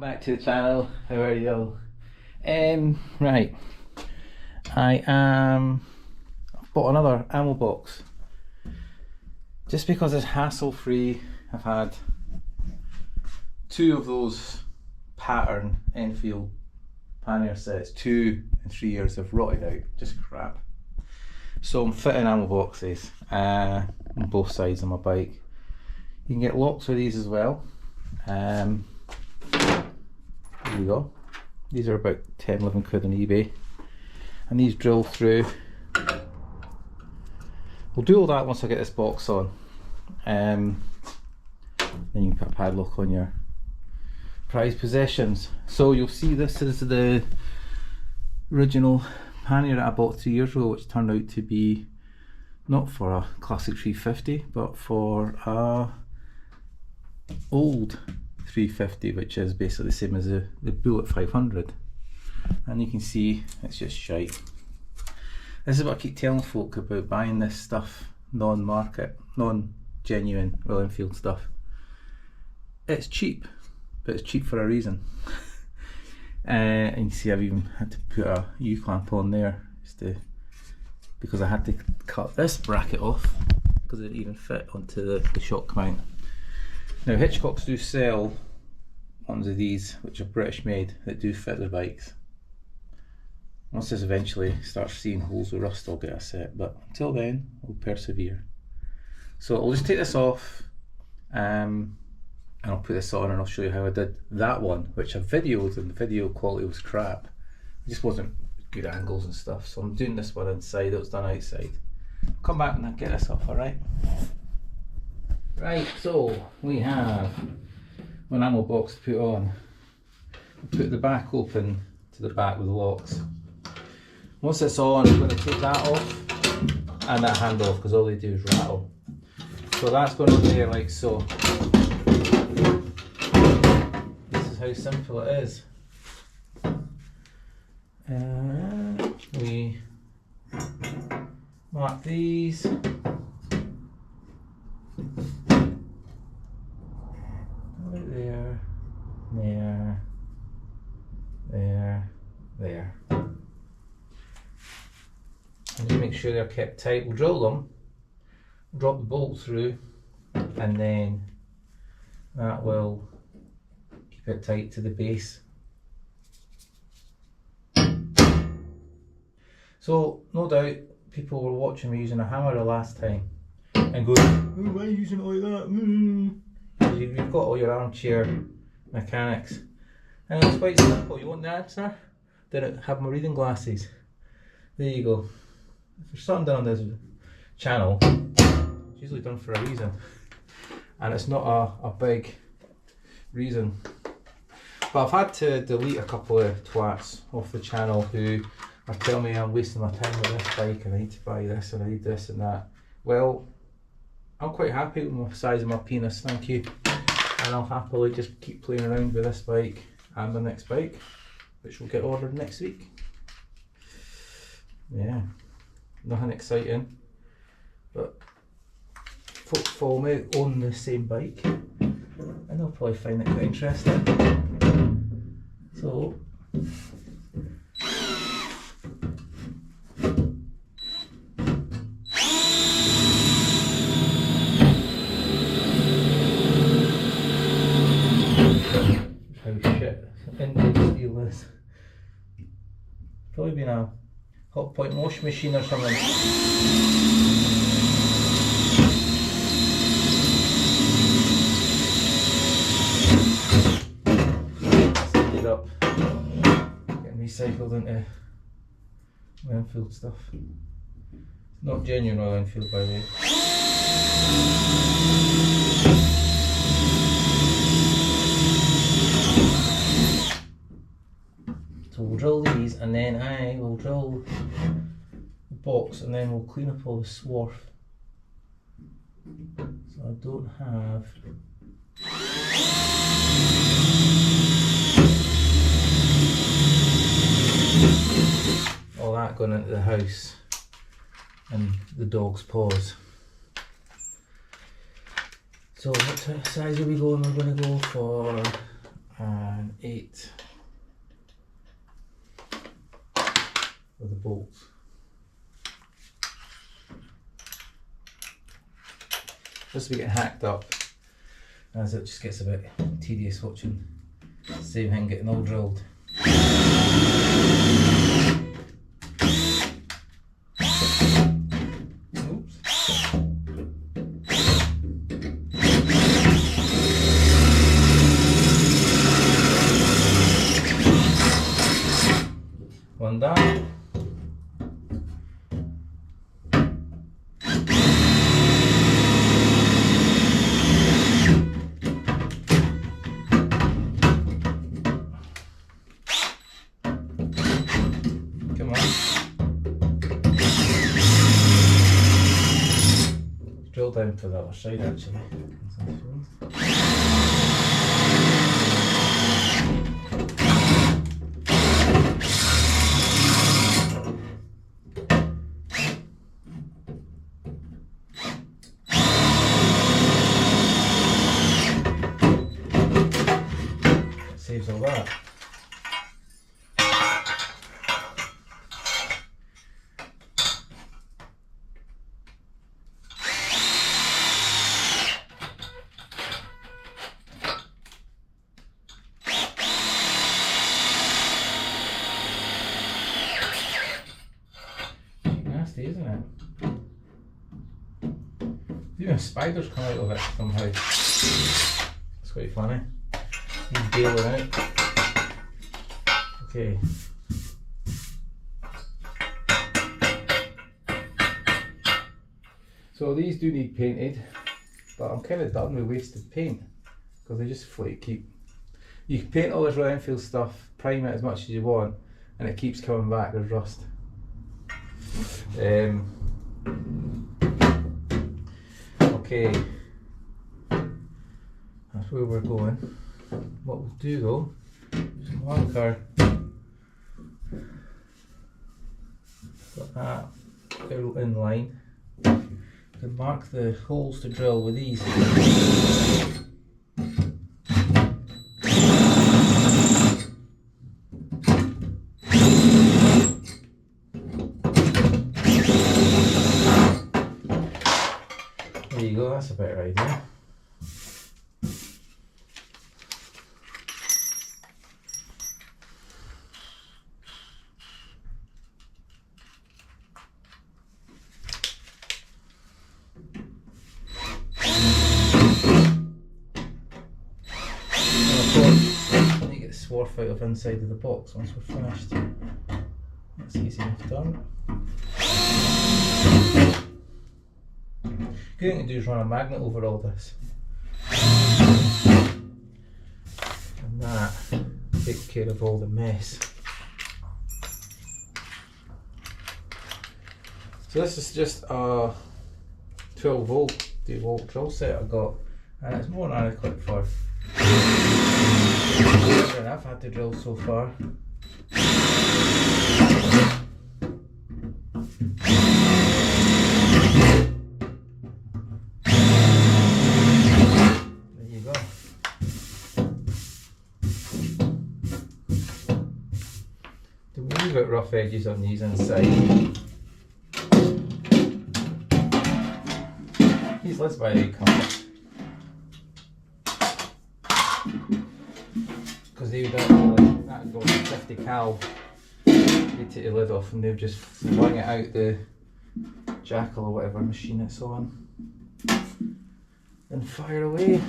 back to the channel. How are you? Right, I've bought another ammo box just because it's hassle free. I've had two of those pattern Enfield Pannier sets, 2 and 3 years have rotted out, just crap. So I'm fitting ammo boxes on both sides of my bike. You can get locks with these as well. There you go. These are about 10-11 quid on eBay, and these drill through. We'll do all that once I get this box on. Then you can put a padlock on your prized possessions. So you'll see this is the original pannier that I bought 3 years ago, which turned out to be not for a classic 350 but for a old 350, which is basically the same as the Bullet 500, and you can see it's just shite. This is what I keep telling folk about buying this stuff, non-market, non-genuine Royal Enfield stuff. It's cheap, but it's cheap for a reason. And you see I've even had to put a U-clamp on there because I had to cut this bracket off because it didn't even fit onto the shock mount. Now Hitchcocks do sell ones of these which are British made that do fit the bikes. Once this eventually starts seeing holes with rust, I'll get a set, but until then I'll persevere. So I'll just take this off and I'll put this on and I'll show you how I did that one, which I videoed and the video quality was crap. It just wasn't good angles and stuff, so I'm doing this one inside. It was done outside. I'll come back and I'll get this off, alright? Right, so we have an ammo box to put on. Put the back open to the back with the locks. Once it's on, I'm going to take that off and that hand off because all they do is rattle. So that's going on there like so. This is how simple it is. We mark these. There, there. And just make sure they're kept tight. We'll drill them, drop the bolt through, and then that will keep it tight to the base. So no doubt people were watching me using a hammer the last time and going, oh, why are you using it like that? You've got all your armchair mechanics, and it's quite simple. You want the answer? Then have my reading glasses. There you go. If there's something done on this channel, it's usually done for a reason, and it's not a big reason. But I've had to delete a couple of twats off the channel who are telling me I'm wasting my time with this bike and I need to buy this and I need this and that. Well, I'm quite happy with the size of my penis, thank you. And I'll happily just keep playing around with this bike and the next bike, which will get ordered next week. Yeah, nothing exciting, but folk follow me on the same bike and they'll probably find it quite interesting. So, probably been a hot point washing machine or something. Ended up getting recycled into Royal Enfield stuff. Not genuine Royal Enfield, by the way. So we'll drill these and then I will drill the box and then we'll clean up all the swarf. So I don't have all that going into the house and the dog's paws. So what size are we going? We're going to go for and 8 with the bolts. This will be getting hacked up as it just gets a bit tedious watching the same thing getting all drilled. Oops. One down. Drill down to the other side actually. Saves all that. Nasty, isn't it? Even spiders come out of it somehow. It's quite funny. He's bailing out. Okay. So these do need painted, but I'm kind of done with wasted paint because they just keep. You can paint all this Royal Enfield stuff, prime it as much as you want, and it keeps coming back as rust. Okay, that's where we're going. What we'll do though is mark our, got that out in line, and mark the holes to drill with these. There you go, that's a better idea. Swarf out of inside of the box once we're finished. That's easy enough done. Good thing to do is run a magnet over all this. And that takes care of all the mess. So this is just a 12 volt DeWalt drill set I got, and it's more than adequate for everything I've had to drill so far. There you go. The wee bit rough edges on these inside. These lids by the compass. Because they would actually, that would go 50 cal, they take the lid off and they've just flung it out the jackal or whatever machine it's on and fire away.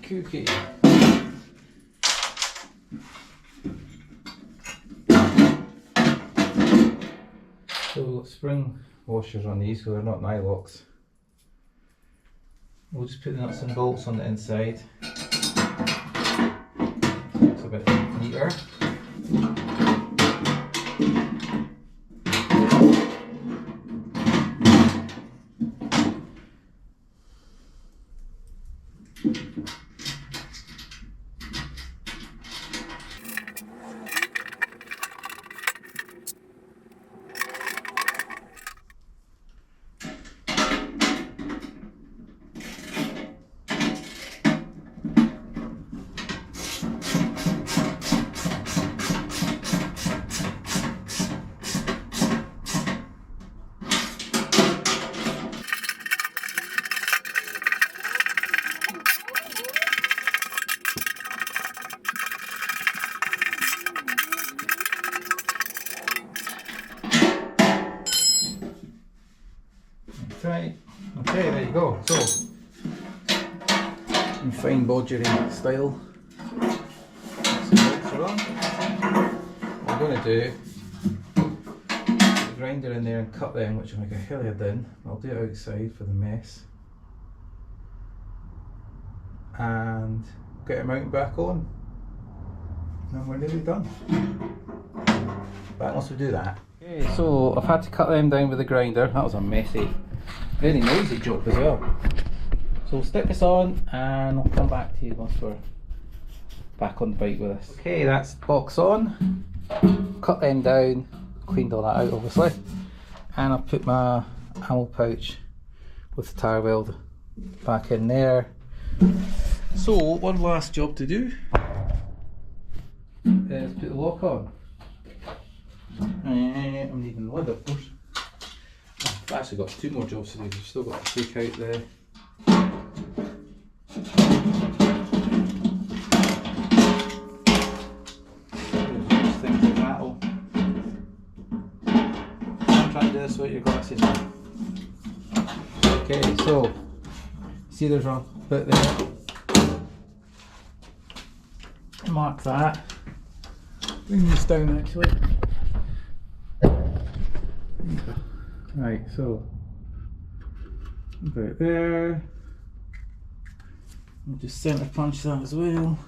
Kooky. So spring washers on these, so they're not nylocks. We'll just put the nuts and bolts on the inside. Looks a bit neater. Right, okay, there you go. So, in fine bodgery style. What I'm going to do, put the grinder in there and cut them, which will make a hilliard in. I'll do it outside for the mess. And get them out and back on. And we're nearly done. But once we do that. Okay, so I've had to cut them down with the grinder. That was a messy, very noisy job as well. So we'll stick this on and I'll come back to you once we're back on the bike with us. Okay, that's the box on. Cut them down, cleaned all that out obviously. And I've put my ammo pouch with the tire weld back in there. So one last job to do is put the lock on. I'm needing the lid of course. I've actually got two more jobs to do. We've still got to take out the things that rattle. I'm trying to do this with your glasses on. Okay, so see there's a bit there. Mark that. Bring this down actually. Right, so about there. I'll just centre punch that as well.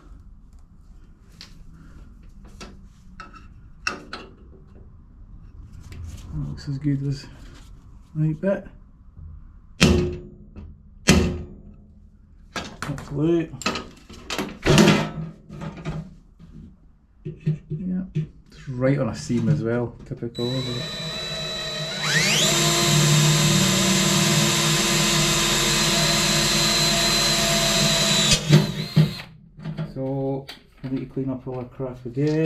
That looks as good as right bit. Absolute. Yeah, it's right on a seam as well, typical, isn't it? So I need to clean up all the crap again.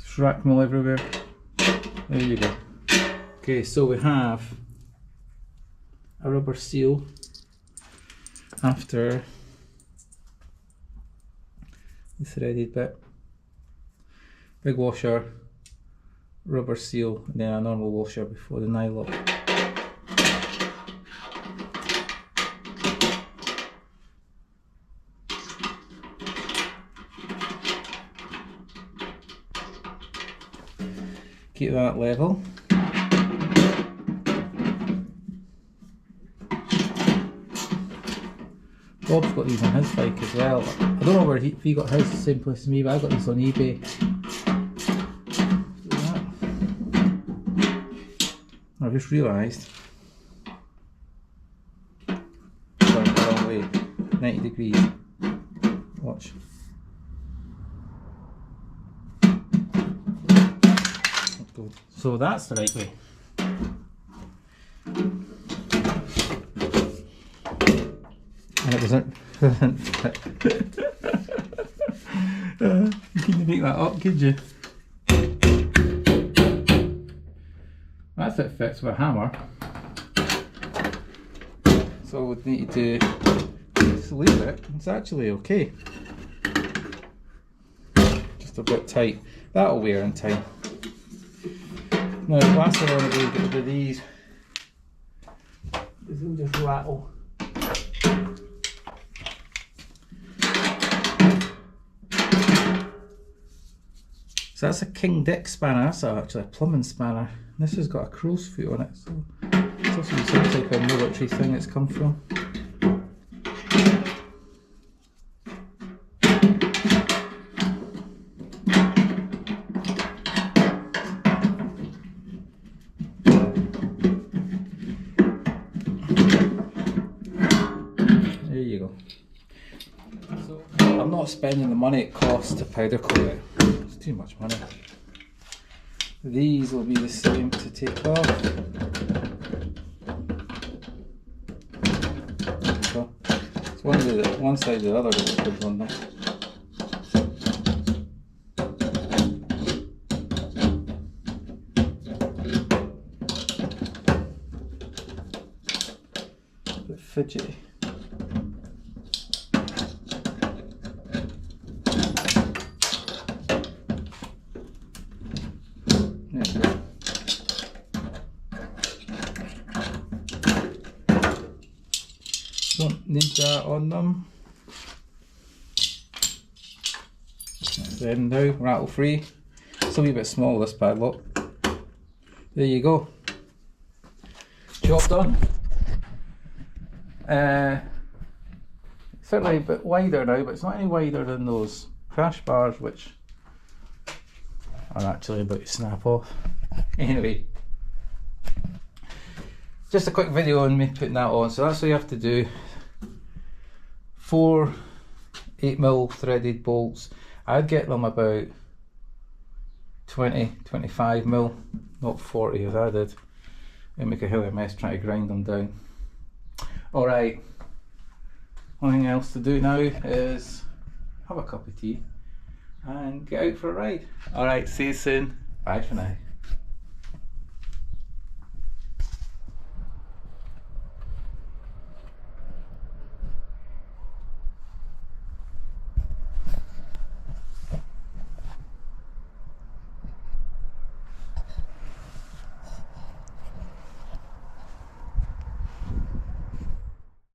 Shrapnel everywhere. There you go. Okay, so we have a rubber seal after the threaded bit, big washer, rubber seal, and then a normal washer before the nylock. Keep that level. Bob's got these on his bike as well. I don't know where he got his, the same place as me, but I got these on eBay. I've just realised going the wrong way. 90 degrees. Watch. Good. So that's the right way. And it doesn't fit. You couldn't make that up, could you? That's it fits with a hammer. So we need to just leave it. It's actually okay. Just a bit tight. That'll wear in time. Now, the last thing I want to do is get rid of these. Because they'll just rattle. So that's a King Dick spanner. That's actually a plumbing spanner. This has got a crow's foot on it, so it's also some type of military thing it's come from. not spending the money it costs to powder coat it. It's too much money. These will be the same to take off. So it's one side or the other that goes on them. A bit fidgety. Don't need that on them. Then now, rattle free. It's a wee bit small, this padlock. There you go. Job done. Certainly a bit wider now, but it's not any wider than those crash bars, which are actually about to snap off. Anyway, just a quick video on me putting that on. So that's what you have to do. 4 8mm threaded bolts. I'd get them about 20-25mm, not 40 as I did. It'd make a hell of a mess trying to grind them down. Alright, only thing else to do now is have a cup of tea and get out for a ride. Alright, see you soon. Bye for now.